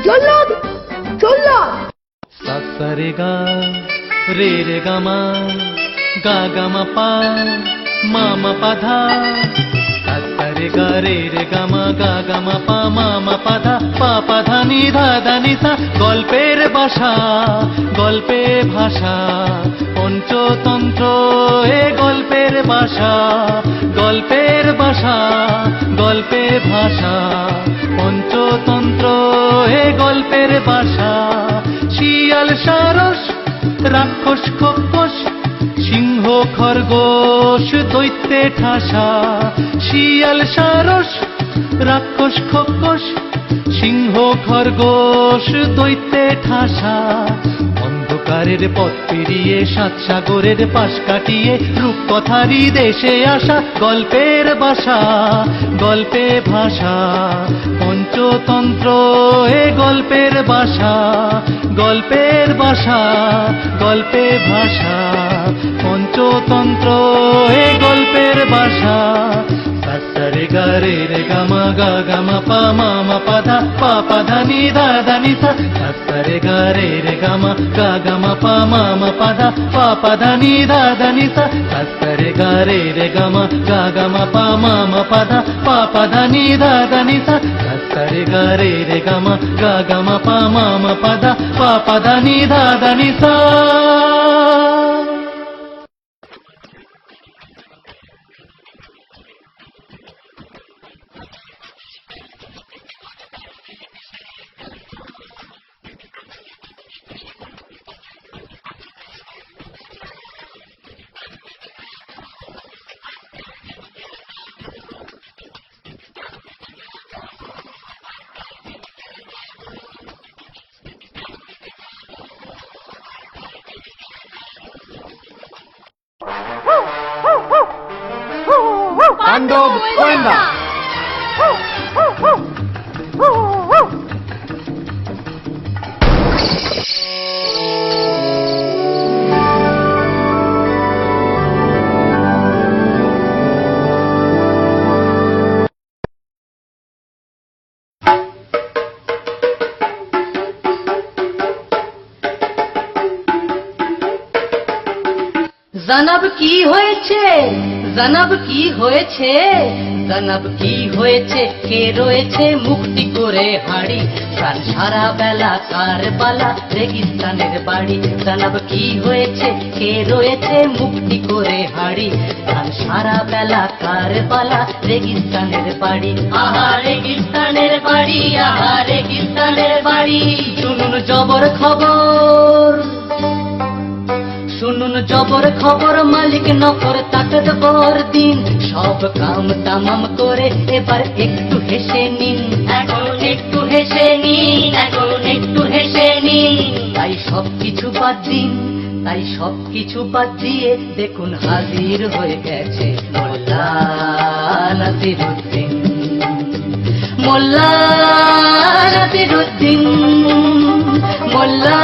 জল্লাদ জল্লাদ। সা রে গা রে রে গা মা গা গা মা পা মা মা পা ধা। সা রে গা রে রে গা মা গা গা মা পা মা মা পা ধা পা পা ধা নি ধা ধা নি সা। গল্পের ভাষা গল্পে ভাষা পঞ্চতন্ত্র এ গল্পের ভাষা। গল্পের ভাষা গল্পে ভাষা পঞ্চতন্ত্র এ গল্পের ভাষা। শিয়াল সারস রাক্ষস খোকস সিংহ খরগোশ দৈত্যে ঠাসা। শিয়াল সারস রাক্ষস খোকস সিংহ খরগোশ দৈত্যে ঠাসা। অন্ধকারের পথ পেরিয়ে সাত সাগরের পাশ কাটিয়ে রূপকথারই দেশে আসা। গল্পের ভাষা গল্পে ভাষা পঞ্চতন্ত্র এ গল্পের ভাষা। গল্পের ভাষা গল্পে ভাষা পঞ্চতন্ত্র এ গল্পের ভাষা। সা রে গা রে রে গা মা গা গা মা পা মা মা পা ধা পা পা ধা নি ধা ধা নি সা। সা রে গা রে রে গা মা গা গা মা পা মা মা পা ধা পা পা ধা নি ধা ধা নি সা। সা রে গা রে রে গা মা গা গা মা পা মা মা পা ধা পা পা ধা নি ধা ধা নি সা। সা রে গা রে রে গা মা গা গা মা পা মা মা পা ধা পা পা ধা নি ধা ধা নি সা। পাণ্ডব গোয়েন্দা। জনাব কি হয়েছে জনাব কি হয়েছে জনাব কি হয়েছে কে রয়েছে মুক্তি করে হাড়ি প্রাণ সারা বেলা কার বালা রেগিস্তানের বাড়ি জনাব কি হয়েছে কে রয়েছে মুক্তি করে হাড়ি প্রাণ সারা বেলা কার বালা রেগিস্তানের বাড়ি আহা রেগিস্তানের বাড়ি আহা রেগিস্তানের বাড়ি শুনুন জবর খবর শুনুন জবর খবর মালিক নকর তাকত বর দিন সব কাম তামাম করে এবার একটু হেসে নিন এখন একটু হেসে নিন এখন একটু হেসে নিন তাই সবকিছু বাদ দিন তাই সবকিছু বাদ দিয়ে দেখুন হাজির হয়ে গেছে মোল্লা নাসিরুদ্দিন মোল্লা নাসিরুদ্দিন মোল্লা